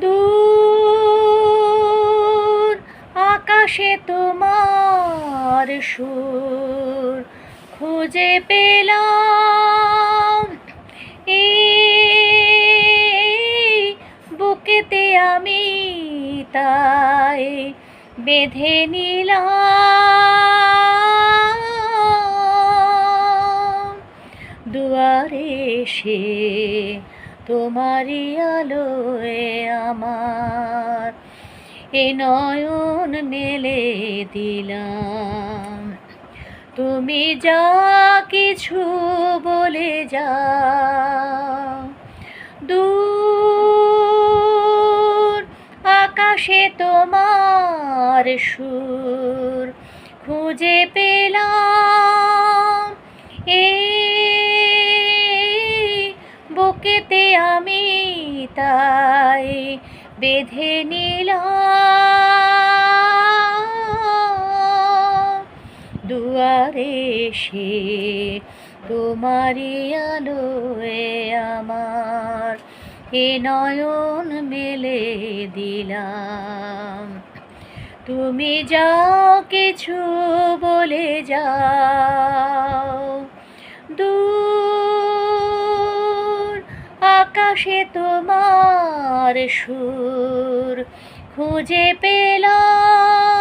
দূর আকাশে তোমার সুর খুঁজে পেলাম, এই বুকেতে আমি তাই বেঁধে নিলাম। দুয়ারে এসে তোমারই আলোয় আমার এ নয়ন মেলে দিলাম। তুমি যা কিছু বলে যাও, দূর আকাশে তোমার সুর খুঁজে পেলাম, এই বুকেতে আমি তাই বেঁধে নিলাম। দুয়ারে এসে তোমারই আলোয় আমার এ নয়ন মেলে দিলাম। তুমি যাও কিছু বলে যাও, দূর আকাশে তোমার সুর খুঁজে পেলাম।